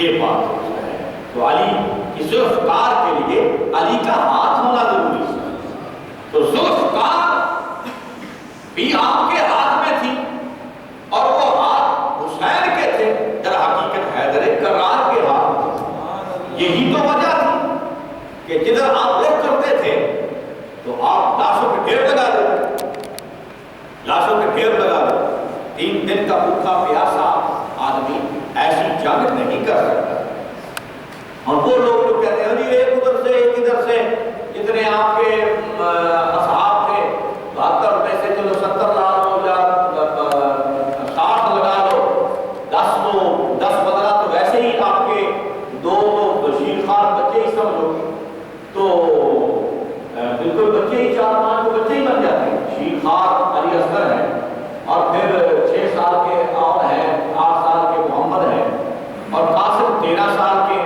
یہ بات ہے. تو علی کی ذوالفقار کے لیے علی کا ہاتھ ہونا ضروری ہے. تو ذوالفقار بھی آپ کے ہاتھ میں تھی اور وہ ہاتھ حسین کے تھے، در حقیقت حیدر کرار کے ہاتھ تھے. یہی تو وجہ تھی کہ جدھر آپ رخ کرتے تھے تو آپ لاشوں پہ ڈھیر لگا دیتے، لاشوں پہ ڈھیر لگا دیتے. 3 دن کا بھوکا پیاسا آدمی ایسی جنگ نہیں کر سکتا. اور وہ لوگ جو کہتے ہیں جی ایک ادھر سے ایک ادھر سے، جتنے آپ کے اصحاب تھے 72 میں سے چلو 70 لا لو یا 60 لگا لو، 10 تو 10-15 تو ویسے ہی آپ کے 2 تو شیر خان بچے ہی سمجھو، تو بالکل بچے ہی 4-5 کو بچے ہی بن جاتے ہیں. شیر خان علی اصغر ہے اور پھر 6 سال کے اور ہیں، 8 سال کے محمد ہیں اور قاسم 13 سال کے،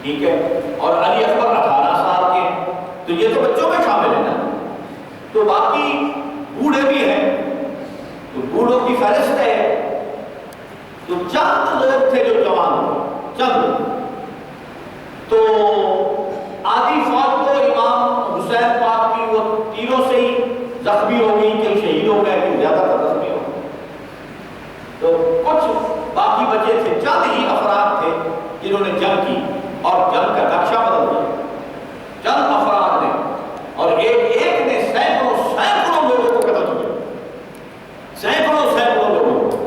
ٹھیک ہے، اور علی اکبر 18 سال کے. تو یہ تو بچوں میں شامل ہے نا. تو باقی بوڑھے بھی ہیں، تو بوڑھوں کی فہرست ہے. تو چند لوگ تھے جو جوان ہوئے، چند. تو آدھی فوج کو امام حسین پاک کی وہ تیروں سے ہی زخمی ہو گئی، کئی شہید ہو گئے، کئی زیادہ تر زخمی ہو گئے. تو کچھ باقی بچے تھے، چند ہی افراد تھے جنہوں نے جنگ کی اور جنگ کا نقشہ بدل دیا. چند افراد نے، اور ایک نے سینکڑوں لوگوں کو قتل کیا، سینکڑوں لوگوں کو.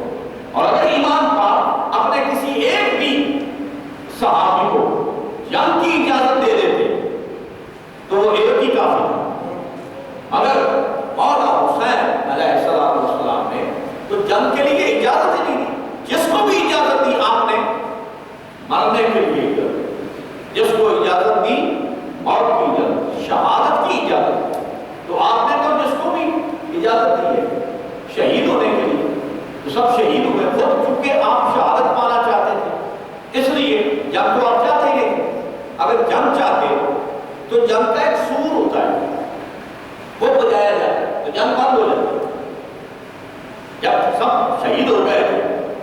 اور اگر ایمان پاک اپنے کسی ایک بھی صحابی کو جنگ کی اجازت دے دیتے تو وہ ایک ہی کافی تھا. اگر مولا حسین علیہ السلام نے تو جنگ کے لیے اجازت ہی نہیں دی. جس کو بھی اجازت دی آپ نے مرنے کے لیے اجازت، جس کو اجازت دی موت کی اجازت، شہادت کی اجازت، تو آپ نے تو جس کو بھی اجازت دی ہے شہید ہونے کے لیے تو سب شہید ہوئے. خود چونکہ آپ شہادت پانا چاہتے تھے اس لیے جنگ تو آپ چاہتے ہی نہیں. اگر جنگ چاہتے تو جنگ کا ایک سور ہوتا ہے، وہ بجایا جاتا ہے تو جنگ بند ہو جاتی ہے. جب سب شہید ہو گئے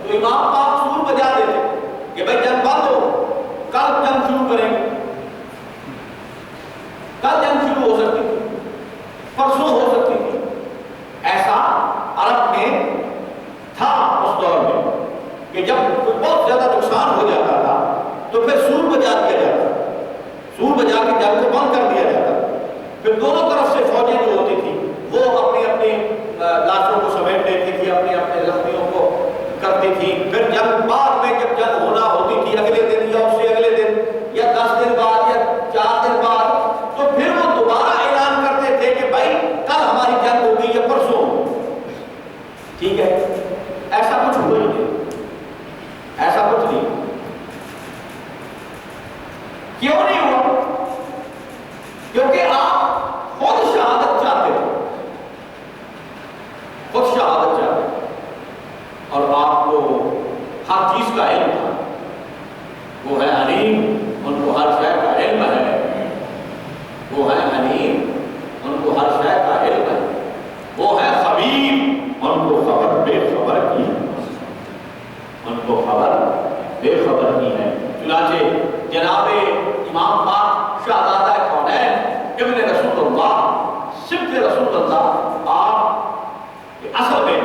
تو امام پاک سور بجا دیتے کہ بھائی جنگ بند ہو، کل جنگ شروع کریں گے. کل جنگ شروع ہو سکتی تھی، پرسوں ہو سکتی تھی. ایسا عرب میں تھا اس دور میں کہ جب بہت زیادہ نقصان ہو جاتا تھا تو پھر سور بجا دیا جاتا، سور بجا کے جنگ کو بند کر دیا جاتا. پھر دونوں طرف سے فوجیں جو ہوتی تھی وہ اپنی اپنی لاشوں کو سمیٹ لیتی تھی، اپنے اپنے زخمیوں کو کرتی تھی. پھر جنگ بعد میں جب جنگ ہونا ہوتی تھی اگلے دن یا اس سے اگلے دن یا 10 دن بعد یا 4 دن بعد، تو پھر وہ دوبارہ اعلان کرتے تھے کہ بھائی کل ہماری جنگ ہوگی یا پرسوں ہوگی. ٹھیک ہے، ایسا کچھ ہوا ہی نہیں، ایسا کچھ نہیں. کیوں نہیں ہوا؟ کیونکہ آپ خود شہادت چاہتے تھے، خود شہادت چاہتے تھے اور آپ کو ہر چیز کا علم تھا. وہ ہے علیم، ان کو ہر شے کا علم ہے. وہ ہے علیم، ان کو ہر شے کا علم ہے. وہ ہے خبیر، ان کو خبر بے خبر کی ہے، ان کو خبر بے خبر کی ہے. چنانچہ جناب امام پاک شہزادہ کونین ابن رسول اللہ، صبت رسول اللہ، آپ اصل میں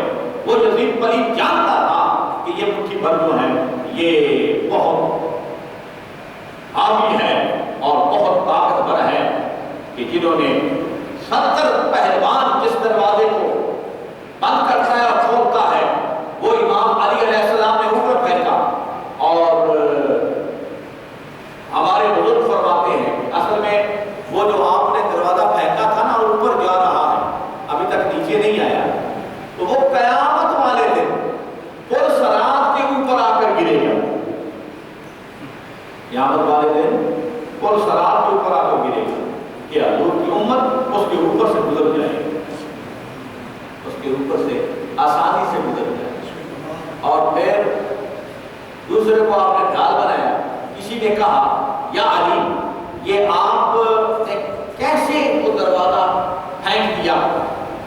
وہ یزید پلید جانتا تھا کہ یہ مٹھی بھر جو ہیں یہ بہت حاوی ہے اور بہت طاقتور ہے کہ جنہوں نے 70 پہلوان جس دروازے کو بند کرتا ہے اور کھولتا ہے وہ امام علی علیہ السلام نے اوپر پھینکا. اور ہمارے بزرگ فرماتے ہیں اصل میں وہ جو آپ نے دروازہ پھینکا تھا نا اوپر جا رہا ہے، ابھی تک نیچے نہیں آیا، تو وہ قیامت والے دن پل صراط کے اوپر آ کر گرے گا. قیامت والے دن پل صراط کے اوپر آ کر گرے گا کہ حضور کی امت اس کے اوپر سے گزر جائے گی، اس کے اوپر سے آسانی سے گزر جائے گی. اور پھر دوسرے کو آپ نے ڈھال بنایا. کسی نے کہا یا علی یہ آپ نے کیسے وہ دروازہ پھینک دیا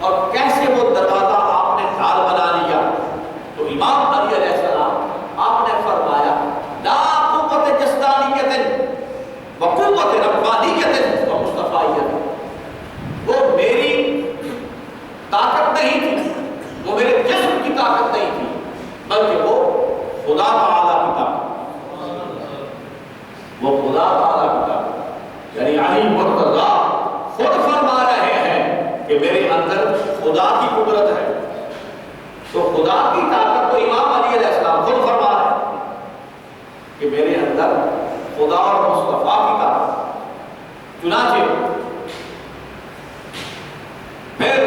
اور کیسے وہ دروازہ آپ نے ڈھال بنا لیا؟ تو امام علی علیہ السلام آپ نے فرمایا قوت ربانیت و مصطفیت، وہ میری طاقت نہیں تھی، وہ میرے جسم کی طاقت نہیں تھی، بلکہ وہ خدا تعالیٰ کی طاقت، وہ خدا تعالیٰ کی طاقت۔ یعنی علی مرتضیٰ خود فرما رہے ہیں کہ میرے اندر خدا کی قدرت ہے، تو خدا کی طاقت تو امام علی علیہ السلام خود فرما رہے ہیں کہ میرے اندر خدا اور مصطفیٰ کی طاقت۔ چنانچہ پھر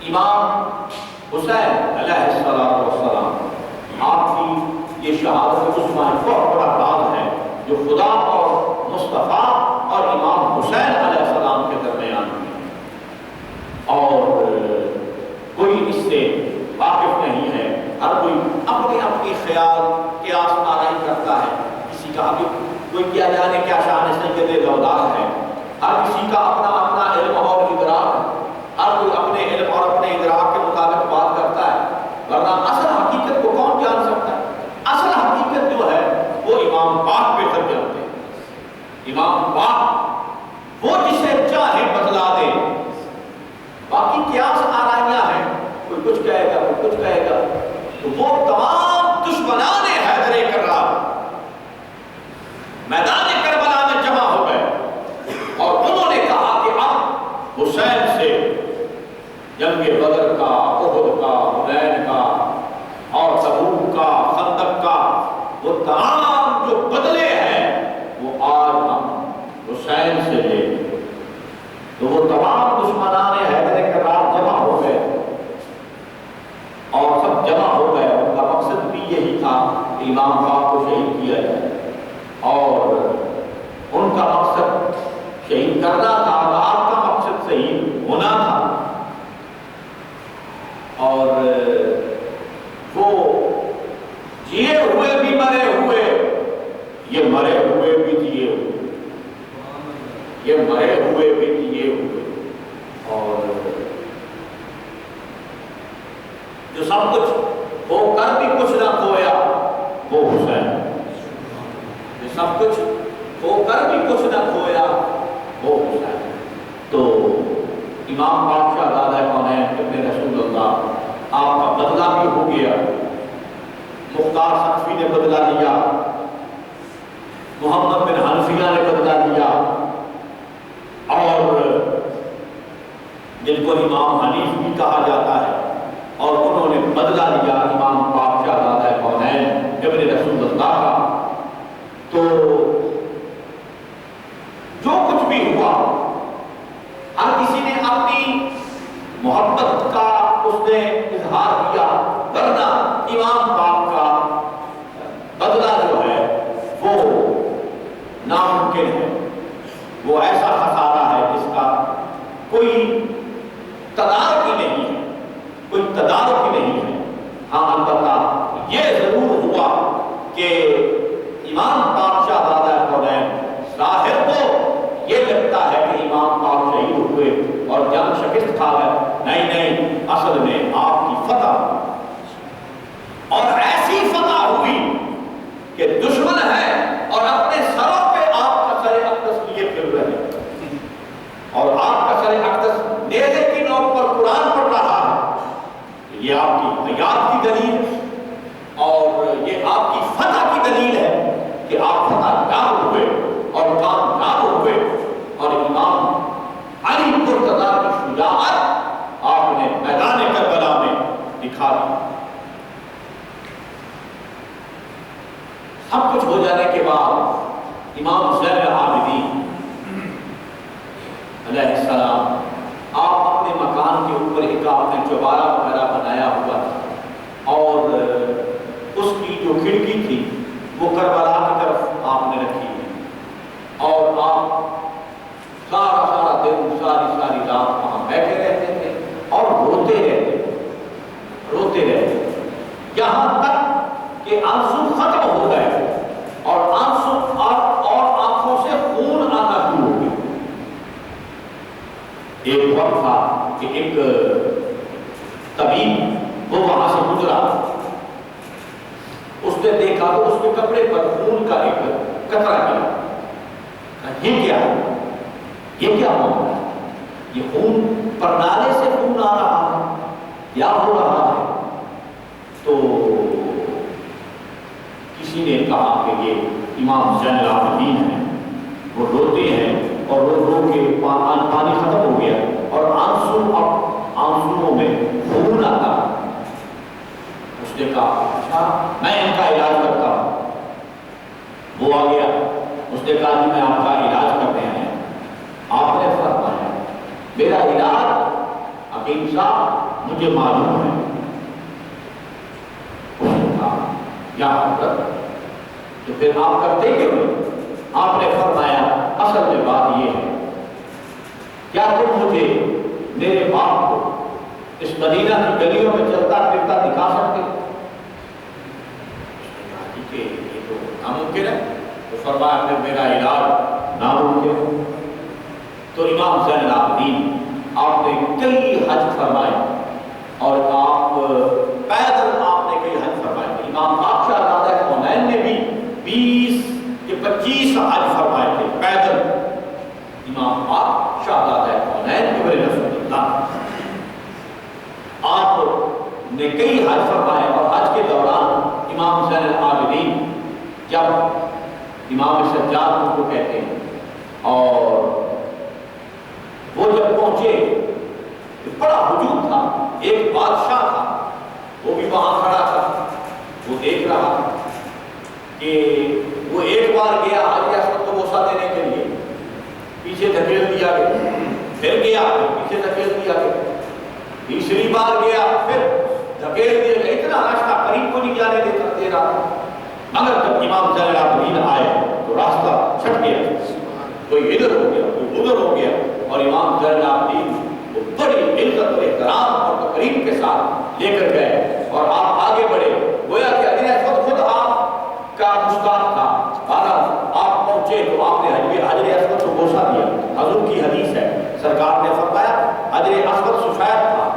امام حسین علیہ السلام، آپ کی یہ شہادت عظمیٰ بہت بڑا داد ہے جو خدا اور مصطفیٰ اور امام حسین علیہ السلام کے درمیان ہے، اور کوئی اس سے واقف نہیں ہے۔ ہر کوئی اپنی اپنی خیال قیاس آرائی کرتا ہے، کسی کا ابھی کوئی کیا جانے کیا شان سید دولار ہے، ہر کسی کا اپنا اپنا علم اور ادراک ہے، ہر کوئی اپنے علم اور اپنے ادراک کے مطابق بات کرتا ہے، ورنہ اصل حقیقت کو کون جان سکتا ہے؟ اصل حقیقت جو ہے وہ امام پاک بہتر جانتے ہیں۔ امام پاک وہ جسے چاہے بدلا دے، باقی قیاس آرائیاں ہیں، کوئی کچھ کہے گا کوئی کچھ کہے گا، تو وہ تمام دشمنان حیدر کرار میدان کربلا میں جمع ہو گئے، اور انہوں نے کہا کہ اب حسین سے جنگ بدر کا، احد کا، حنین کا اور تبوک کا، خندق کا وہ تمام جو بدلے ہیں وہ آج ہم حسین سے لے۔ تو وہ تمام دشمنان حیدر کرار جمع ہو گئے، اور سب جمع ہو گئے، ان کا مقصد بھی یہی تھا کہ امام پاک کو شہید کیا جائے، اور ان کا مقصد شہید کرنا تھا، اور آپ کا مقصد شہید ہونا تھا۔ اور وہ جیے ہوئے بھی مرے ہوئے، یہ مرے ہوئے بھی جیے ہوئے، یہ مرے ہوئے بھی جیے ہوئے، اور جو سب کچھ ہو کر بھی کچھ نہ کھویا وہ حسین، جو سب کچھ ہو کر بھی کچھ نہ کھویا وہ حسین۔ تو امام پاک شہزادہ کونین ابن رسول اللہ، آپ کا بدلہ بھی ہو گیا، مختار سقفی نے بدلہ لیا، محمد بن حنفیہ نے بدلہ لیا، اور جن کو امام حنیف بھی کہا جاتا ہے، اور انہوں نے بدلہ لیا امام پاک شہزادہ کونین ابن رسول اللہ کا۔ تو جو کچھ بھی ہوا، ہر کسی نے اپنی محبت کا اس نے اظہار کیا، ورنہ امام پاک کا بدلہ جو ہے وہ ناممکن ہے، وہ ایسا خسارہ ہے جس کا کوئی تدارک ہی نہیں ہے، کوئی تدارک ہی نہیں ہے۔ ہاں البتہ یہ ضرور ہوا کہ امام پاک شہزادہ کونین، ظاہر تو یہ لگتا ہے کہ امام پاک شہید ہوئے اور جنگ شکست کھا گئے، نہیں، اصل میں آپ کی فتح، اور ایسی فتح ہوئی کہ دشمن ہے اور اپنے سروں پہ آپ کا سر اقدس لیے پھر رہے ہیں، اور آپ کا سر اقدس نیزے کی نوک پر قرآن پڑھ رہا ہے۔ یہ آپ کی حیات کی دلیل ہے، اور یہ آپ کی فتح کی دلیل ہے کہ آپ فتح یاب ہوئے اور کامیاب ہوئے، اور امام علی مرتضیٰ کی شجاعت آپ نے میدان کربلا میں دکھا دی۔ سب کچھ ہو جانے کے بعد امام حسین العابدین علیہ السلام، آپ اپنے مکان کے اوپر ایک آپ نے چوبارہ وغیرہ بنایا ہوا تھا، اور اس کی جو کھڑکی تھی وہ کربلا کی طرف آپ نے رکھی ہے، اور آپ سارا دن ساری رات وہاں بیٹھے رہتے تھے اور روتے رہتے، یہاں تک کہ آنسو ختم ہو گئے، اور آنکھوں سے خون آنا شروع ہو گیا۔ ایک وقت تھا کہ ایک طبیب وہ وہاں سے گزرا، اس نے دیکھا تو اس کے کپڑے پر خون کا ایک قطرہ ملا، یہ کیا ہے؟ یہ کیا معاملہ ہے؟ یہ خون پرنالے سے خون آ رہا ہے یا ہو رہا ہے؟ تو کسی نے کہا کہ یہ امام زین العابدین ہیں، وہ روتے ہیں اور رو کے پانی ختم ہو گیا اور آنسوؤں میں خون آتا۔ اس نے کہا اچھا میں ان کا علاج کرتا ہوں۔ وہ آ گیا، اس نے کہا کہ میں آپ کا علاج کرنے آیا۔ آپ نے فرمایا میرا علاج حکیم صاحب مجھے معلوم ہے۔ اس نے کہا یا حضرت تو پھر آپ کرتے کیوں نہیں؟ آپ نے فرمایا اصل میں بات یہ ہے، کیا تم مجھے میرے باپ کو اس مدینہ کی گلیوں میں چلتا پھرتا دکھا سکتے؟ کہ یہ تو ناممکن ہے۔ تو فرمایا پھر میرا علاج ناممکن ہے۔ تو امام زین العابدین آپ نے کئی حج فرمائے اور آپ پیدل آپ نے کئی حج فرمائے۔ امام بادشاہ زادہ کونین نے بھی 20 یا 25 حج فرمائے تھے پیدل۔ امام بادشاہ زادہ کونین ابن رسول اللہ آپ نے کئی حج فرمائے، اور حج کے دوران امام زین العابدین جب امام سجاد کو کہتے ہیں، اور وہ جب پہنچے بڑا ہجوم تھا، ایک بادشاہ تھا وہ بھی وہاں کھڑا تھا، وہ دیکھ رہا تھا کہ وہ ایک بار گیا حجر اسود کو بوسہ دینے کے لیے، پیچھے دھکیل دیا گیا، پھر گیا پیچھے دھکیل دیا گیا، تیسری بار گیا پھر دھکیل دیا گیا، اتنا راستہ قریب کو نہیں جانے دے رہا۔ مگر جب امام زین العابدین آئے تو راستہ چھٹ گیا، کوئی ادھر ہو گیا کوئی ادھر ہو گیا، اور امام زین العابدین وہ بڑی عزت اور احترام اور تقریب کے ساتھ لے کر گئے، اور آپ آگے بڑھے، گویا کہ حجر اسود خود آپ کا مشتاق تھا۔ آپ پہنچے تو آپ نے حجر اسود کو بوسہ دیا۔ حضور کی حدیث ہے، سرکار نے فرمایا حجر اسود سفید تھا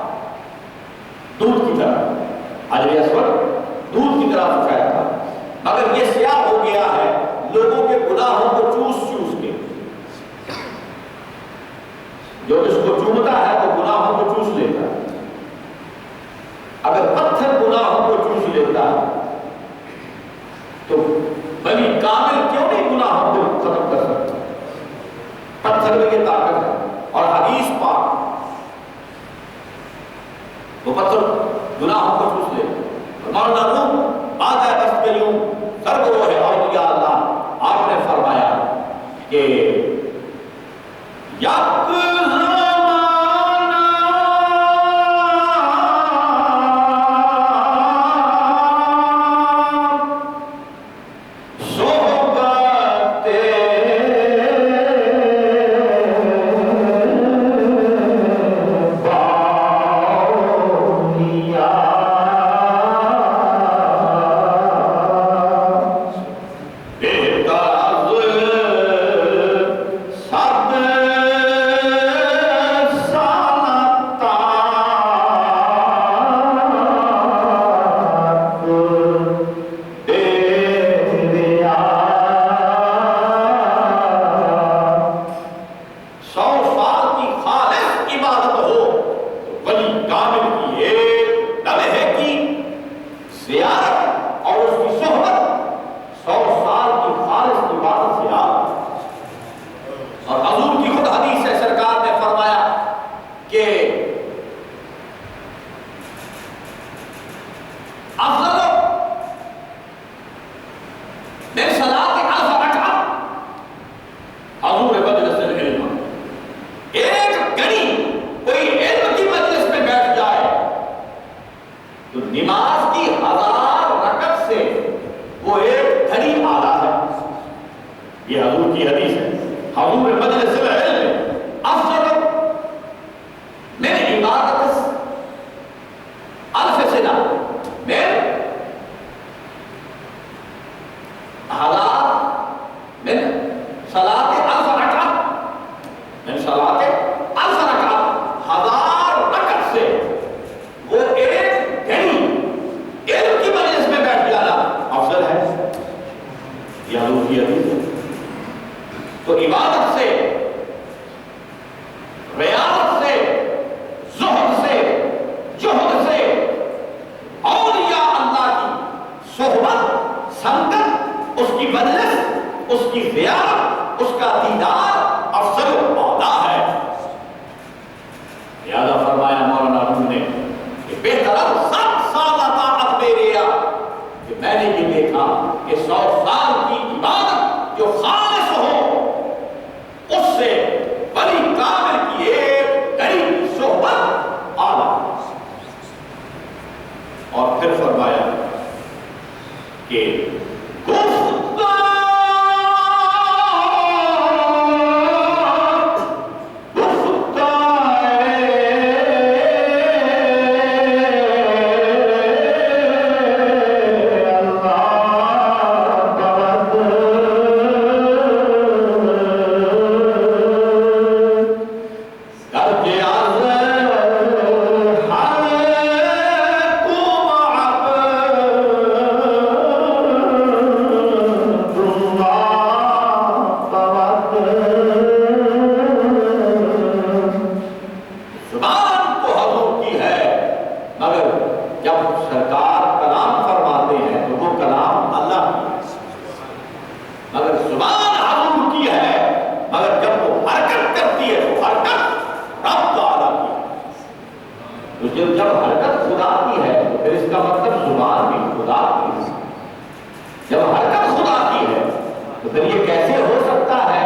دودھ کی طرح، حجر اسود دودھ کی طرح سفید تھا، مگر یہ سیاہ ہو گیا ہے لوگوں کے گناہوں کو چوس چوس کے۔ جو اس کو چومتا ہے وہ گناہوں کو چوس لیتا ہے۔ اگر پتھر گناہوں کو چوس لیتا ہے تو بنی کامل کیوں نہیں گناہوں کو ختم کر سکتا؟ پتھر میں یہ طاقت ہے، اور حدیث پاک وہ پتھر گناہوں کو چوس لیتا۔ مولانا روم آدھا بس کے یوں سرگروہ ہے اولیاء اللہ، آپ نے فرمایا کہ یک تو عبادت سے، ریاضت سے، زہد سے، جہد سے، اولیاء اللہ کی صحبت، سنگت، اس کی مجلس، اس کی زیارت، اس کا دیدار افضل و اعلیٰ ہے۔ لہذا فرمایا مولانا روم نے کہ بہتر 7 سال اطاعت میرے کہ میں نے یہ دیکھا کہ 100 سال کی عبادت جو خالص ہو، اس سے ولی کامل کی ایک غریب صحبت اعلیٰ۔ اور پھر فرمایا کہ جب حرکت خدا کی ہے تو پھر اس کا مطلب زبان بھی خدا کی ہے۔ جب حرکت خدا کی ہے تو پھر یہ کیسے ہو سکتا ہے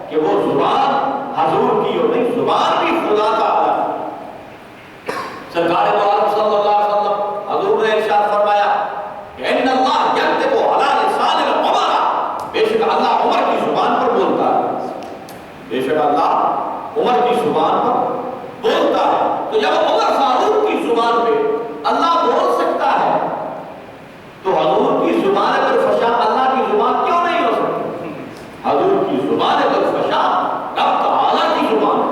کہ وہ زبان حضور کی ہو؟ نہیں، زبان بھی خدا تعالیٰ کی۔ سرکار دو عالم صلی اللہ علیہ وسلم حضور نے ارشاد فرمایا کہ ان اللہ یکتب علی لسان العمر، بے شک اللہ عمر کی زبان پر بولتا ہے، بے شک اللہ عمر کی زبان پر بولتا ہے۔ تو جب عمر فاروق کی زبان پہ اللہ بول سکتا ہے تو حضور کی زبان الفشا اللہ کی زبان کیوں نہیں ہو سکتی؟ حضور کی زبان الفشا رب تعالیٰ کی زبان ہے،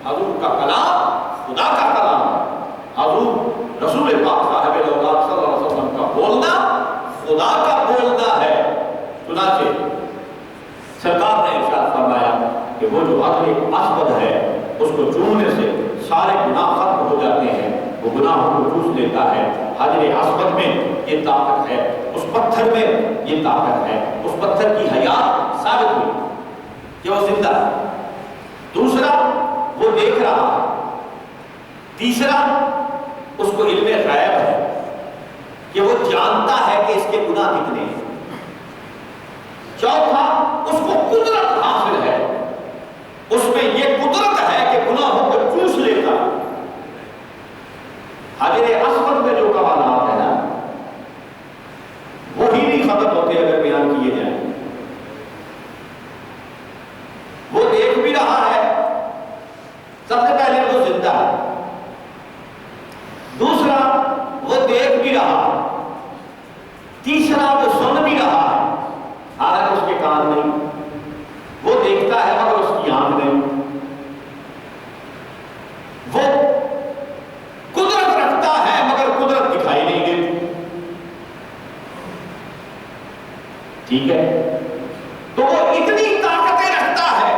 حضور کا کلام خدا کا کلام ہے، حضور رسول پاک صاحب الاولاد صلی اللہ علیہ وسلم کا بولنا خدا کا بولنا ہے۔ چنانچہ سرکار نے ارشاد فرمایا کہ وہ جو عقل اسود ہے اس کو چومنے سے سارے گناہ ختم ہو جاتے ہیں، وہ گناہوں کو چوس لیتا ہے۔ حجر اسود میں یہ طاقت ہے، اس پتھر میں یہ طاقت ہے، اس پتھر کی حیات ثابت ہوئی کہ وہ زندہ ہے۔ دوسرا وہ دیکھ رہا ہے، تیسرا اس کو علم غیب ہے کہ وہ جانتا ہے کہ اس کے گناہ کتنے ہیں، چوتھا اس کو قدرت حاصل ہے، اس میں یہ قدرت ہے کہ گناہوں کو چوس لیتا ہے۔ حجر اسود میں جو کمالات ہیں نا وہی نہیں ختم ہوتے اگر بیان کیے جائیں۔ وہ دیکھ بھی رہا ہے، سب سے پہلے وہ زندہ ہے، دوسرا وہ دیکھ بھی رہا ہے، تیسرا وہ سن بھی رہا ہے، حالانکہ اس کے کان نہیں، وہ دیکھتا ہے مگر اس کی آنکھ نہیں، وہ قدرت رکھتا ہے مگر قدرت دکھائی نہیں دیتی۔ ٹھیک ہے، تو وہ اتنی طاقتیں رکھتا ہے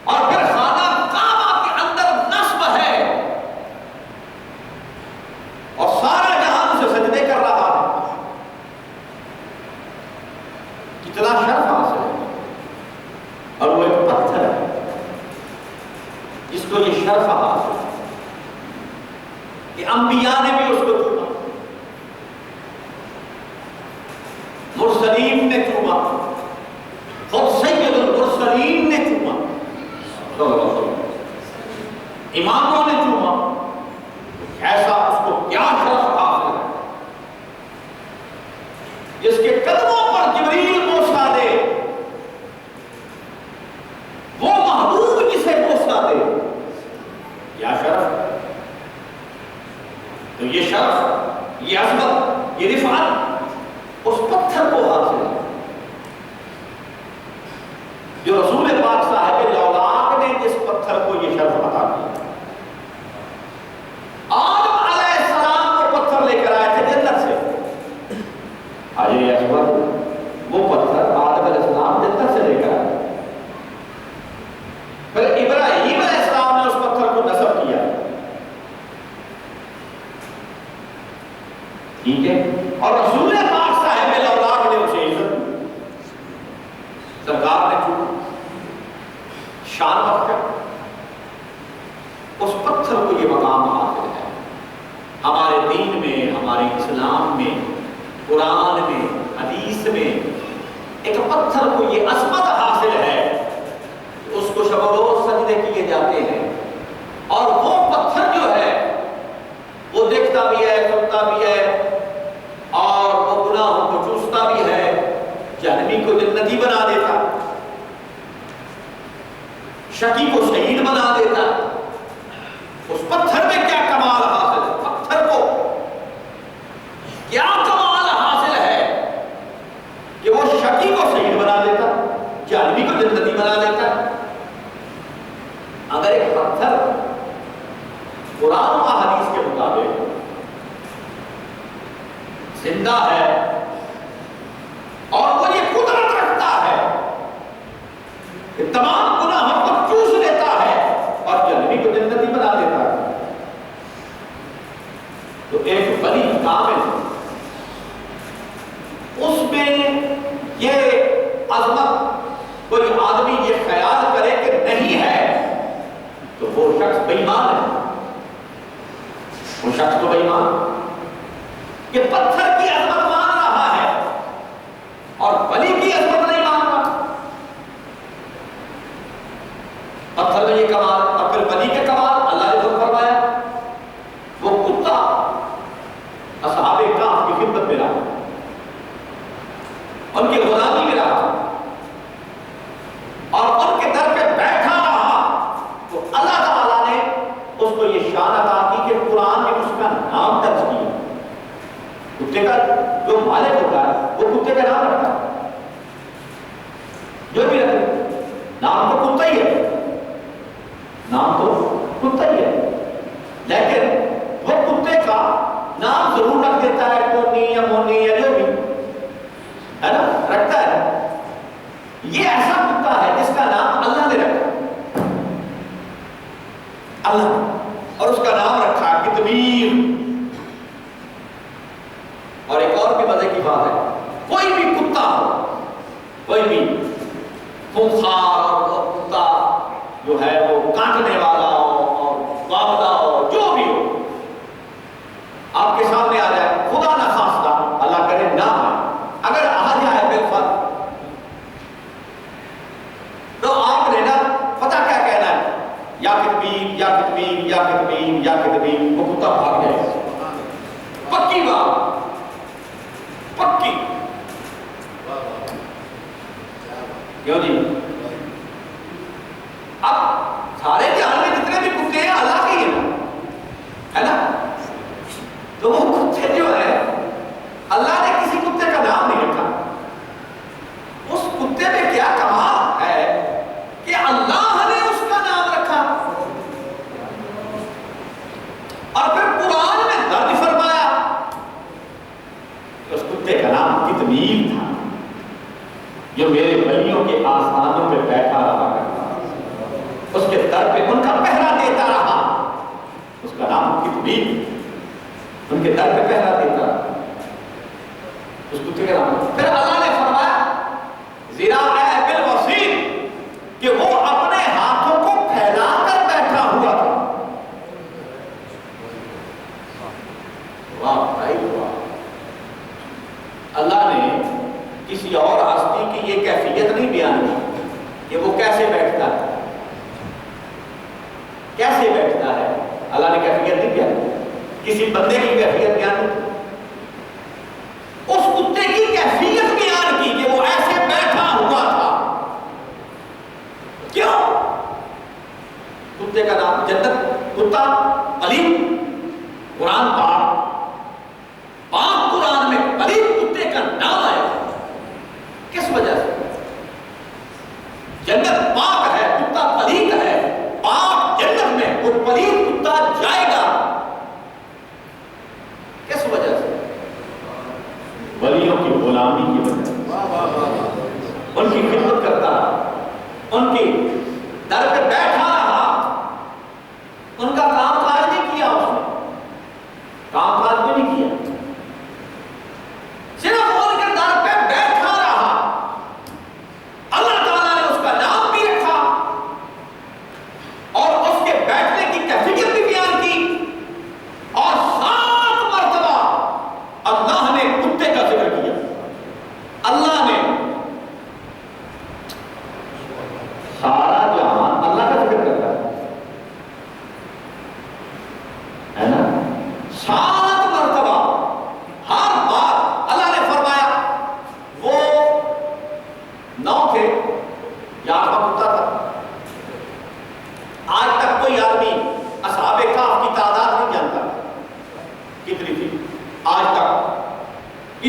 اور پھر خانہ کعبہ کے اندر نصب ہے اور سارا جہان اسے سجدے کر رہا ہے۔ کتنا شرف حاصل ہے، اور وہ ایک پتھر ہے جس کو یہ شرف حاصل ہے کہ انبیاء نے بھی اس کو چوما، مرسلین نے چوما، خود سید المرسلین نے چوما، صلی اللہ علیہ وسلم، اماموں نے چوما۔ ایسا اس کو کیا شرف حاصل ہے جس کے قدموں پر جبریل بوسہ دے، وہ محبوب جسے بوسہ دے، کیا شرف! تو یہ شرف، یہ عظمت، یہ رفعت اس پتھر کو حاصل ہے جو رسول پاک صاحب لولاک نے جس پتھر کو یہ شرف عطا کیا۔ آدم علیہ السلام کو پتھر لے کر آئے تھے جنت سے، حجر اسود وہ پتھر آدم علیہ السلام جنت سے لے کر آئے، ٹھیک ہے، اور رسول پاک صاحب الاولاق نے اسے عزت دی، سرکار نے چنا، شان رکھا، اس پتھر کو یہ مقام حاصل ہے۔ ہمارے دین میں، ہمارے اسلام میں، قرآن میں، حدیث میں ایک پتھر کو یہ عظمت حاصل ہے، اس کو شب و روز سجدے کیے جاتے ہیں، اور وہ پتھر جو ہے وہ دیکھتا بھی ہے، سنتا بھی ہے، اور وہ گناہوں کو چوستا بھی ہے، جہنمی کو جنتی بنا دیتا، شقی کو شہید بنا دیتا۔ اس پتھر میں کیا کمال حاصل ہے، پتھر کو کیا کمال حاصل ہے کہ وہ شقی کو شہید بنا دیتا، جہنمی کو جنتی بنا دیتا۔ اگر ایک پتھر قرآن و حدیث کے مطابق زندہ ہے اور وہ یہ قدرت رکھتا ہے کہ تمام گناہوں کو چوس لیتا ہے اور جہنمی کو جنتی بنا دیتا ہے، تو ایک بڑی کامل اس میں یہ عظمت کوئی آدمی یہ خیال کرے کہ نہیں ہے تو وہ شخص بے ایمان ہے، وہ شخص تو بے ایمان کہ پتھر کی عظمت مان رہا ہے اور ولی کی عظمت نہیں مان رہا۔ پتھر میں یہ کمال اور پھر ولی کے کمال اللہ نے خود فرمایا، وہ کتا اصحاب کہف کی خدمت میں رہا، ان کی غلامی میں رہا، اور ان کے در پہ بیٹھا رہا، تو اللہ تعالیٰ نے اس کو یہ شان عطا کی کہ قرآن میں اس کا نام درج کیا۔ کتے کا جو مالک ہوتا ہے وہ کتے کا نام رکھتا ہے، جو بھی رکھتا ہے نام تو کتا ہی ہے، نام تو کتا ہی ہے، لیکن وہ کتے کا نام ضرور رکھ دیتا ہے، ٹونی یا مونی یا جو بھی ہے نا رکھتا ہے۔ یہ ایسا کتا ہے جس کا نام اللہ نے رکھا، اللہ، اور اس کا نام رکھا کتمیر۔ اور ایک اور بھی مزے کی بات ہے، کوئی بھی کتا ہو، کوئی بھی خونخوار اور کتا جو ہے وہ کاٹنے والا ہو اور قابلہ ہو، جو بھی ہو، آپ کے سامنے آ جائے، خدا نہ خواستہ اللہ کرے نہ آئے، اگر آ جائے بالفرض تو آپ نے نا پتہ کیا کہنا ہے، یا کتبین یا کتبین یا کتبین یا کتبین، وہ کتا بھاگ جائے، پکی بات، پکی۔ کیوں جی؟ اب سارے جہان میں جتنے بھی کتے ہیں اللہ کے ہیں، ہے نا؟ تو وہ کتے جو ہے اللہ نے کسی کتے کا نام نہیں رکھا، اس کتے میں کیا کمال ہے کہ اللہ نے اس کا نام رکھا، اور پھر قرآن میں درج فرمایا کہ اس کتے کا نام کتمیر تھا، جو میرے ولیوں کے آستانوں پہ بیٹھا رہا کرتا، اس کے در پہ ان کا پہرا دیتا رہا، اس کا نام کتمیر، ان کے در پہ پہرا دیتا رہا، اس کتے کا نام۔ پھر اللہ نے فرمایا ذراع بالوسیل کہ وہ اپنے ہاتھوں کو پھیلا کر بیٹھا ہوا تھا۔ واہ بھائی واہ، اللہ نے کسی اور ہستی کی یہ کیفیت نہیں بیان کی کہ وہ کیسے بیٹھتا ہے، کیسے بیٹھتا ہے، اللہ نے کیفیت نہیں بیان کی، کسی بندے کی کیفیت بیان نہیں کی، اس کتے کی کیفیت بیان کی کہ وہ ایسے بیٹھا ہوا تھا۔ کیوں؟ کتے کا نام جنت، کتا، علیم، قرآن پاک قرآن میں علیم کتے کا نام آیا، کس وجہ سے؟ جنت پاک ہے، کتا پلیت ہے، پاک جنت میں وہ پلیت کتا جائے گا، کس وجہ سے؟ ولیوں کی غلامی کی وجہ سے، ان کی خدمت کرتا رہا، ان کی در پہ بیٹھا رہا، ان کا کام کاج نہیں کیا، اس نے کام کاج بھی نہیں کیا،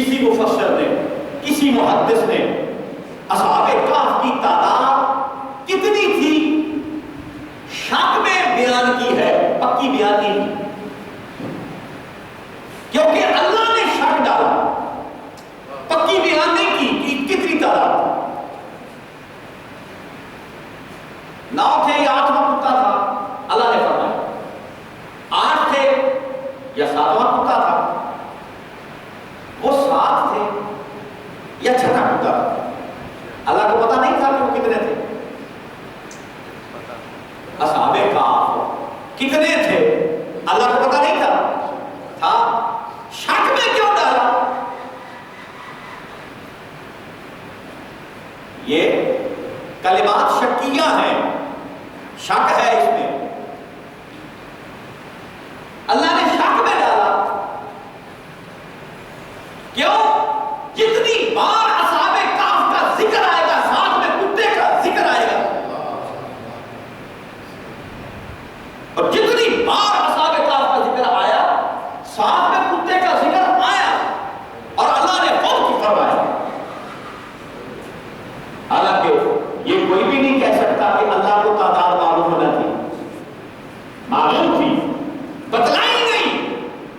کسی مفسر نے، کسی محدث نے اصحاب کہف کی تعداد کتنی تھی شک میں بیان کی ہے، پکی بیان نہیں، کیونکہ اللہ نے شک ڈالا، پکی بیان نہیں کی کہ کتنی تعداد 9 تھے یا 8واں کتا تھا، اللہ نے فرمایا 8 تھے یا 7واں کتا تھا، وہ 7 تھے یا 6واں کتا تھا، اللہ کو پتا نہیں تھا کہ وہ کتنے تھے؟ اصحاب کہف کتنے تھے اللہ کو پتا نہیں تھا، شک میں کیوں ڈالا؟ یہ کلمات شکیہ ہیں، شک ہے اس میں، اللہ نے شک میں ڈالا، کیوں؟ جتنی بار اصحاب کہف کا ذکر آئے گا ساتھ میں کتے کا ذکر آئے گا، اور جتنی بار اصحاب کہف کا ذکر آیا ساتھ میں کتے کا ذکر آیا، اور اللہ نے خود کی فرمایا۔ حالانکہ یہ کوئی بھی نہیں کہہ سکتا کہ اللہ کو تعداد معلوم ہونا تھی، معلوم تھی، بتلائی نہیں،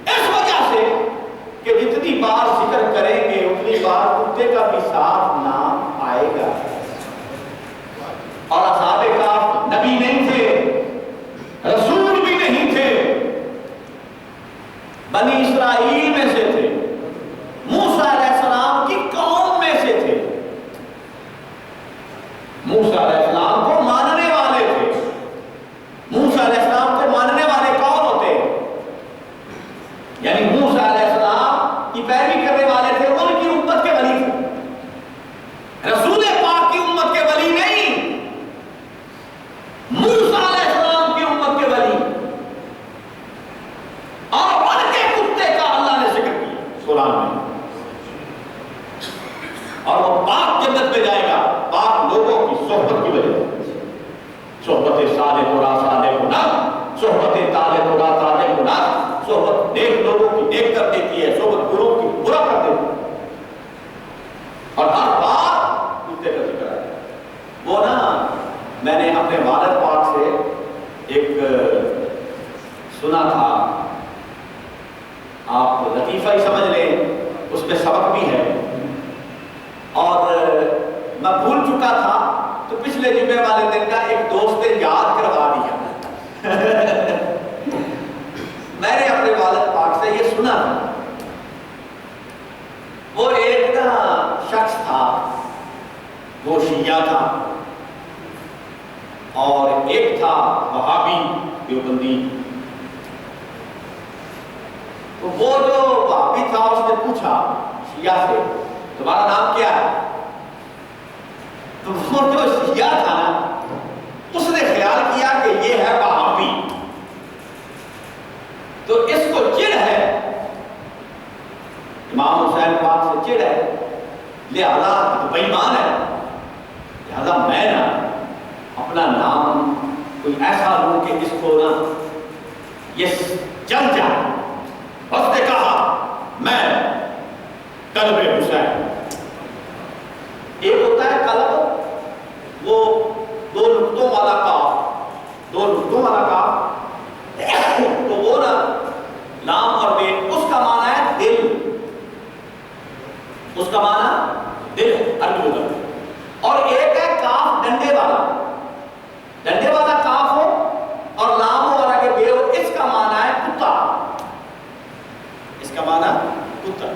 اس وجہ سے کہ جتنی بار ذکر کریں گے اتنی بار کتے کا بھی ساتھ نام آئے گا۔ اور اصحاب کہف نبی نہیں تھے، رسول بھی نہیں تھے، بنی اسرائیل میں سے تھے، موسیٰ علیہ السلام کی قوم میں سے تھے، موسیٰ علیہ السلام کو ماننے والے تھے، موسیٰ علیہ السلام کو ماننے والے کون ہوتے؟ یعنی موسیٰ علیہ السلام کی پیروی کرنے والے تھے، ان کی امت کے ولی تھے، رسول پاک کی امت کے ولی نہیں، موسیٰ علیہ السلام کی امت کے ولی، اور ان کے کتے کا اللہ نے ذکر کیا قرآن میں، اور وہ پاک جنت میں جائے گا پاک لوگوں کی صحبت کی وجہ سے، صحبت صالح و صالح ہونا، صحبت طالب و طالب ہونا، صحبت نیک لوگوں کی نیک کر دیتی ہے، صحبت بروں کی برا کر دیتی ہے، اور ہر بار کتے کا ذکر ہے۔ وہ نا میں نے اپنے والد پاک سے ایک سنا تھا، آپ لطیفہ ہی سمجھ لیں، اس میں سبق بھی ہے، اور میں بھول چکا تھا تو پچھلے جمعے والے دن کا ایک دوست نے یاد کروا دیا۔ میں نے اپنے والد پاک سے یہ سنا تھا، وہ ایک نا شخص تھا، وہ شیعہ تھا، اور ایک تھا وہابی دیوبندی، تو وہ جو وہابی تھا اس نے پوچھا شیعہ سے تمہارا نام کیا ہے؟ تو وہ جو شیعہ تھا نا اس نے خیال کیا کہ یہ ہے وہابی، تو اس کو چڑ ہے، امام حسین پاک سے چڑ ہے، لہذا بے ایمان ہے، لہذا میں نا اپنا نام کوئی ایسا لوں کہ اس کو نا یہ جل جائے۔ اس نے کہا میں قلب حسین، ایک ہوتا ہے قلب، وہ 2 نقطوں والا کاف، 2 نقطوں والا کاف، تو وہ نا لام اور بین، اس کا معنی ہے دل، اس کا معنی دل عربی لغت میں، اور ایک ہے کاف ڈنڈے والا، ڈنڈے والا کاف ہو اور لام ہو اور آگے بے ہو، اس کا معنی ہے کتا، اس کا معنی کتا۔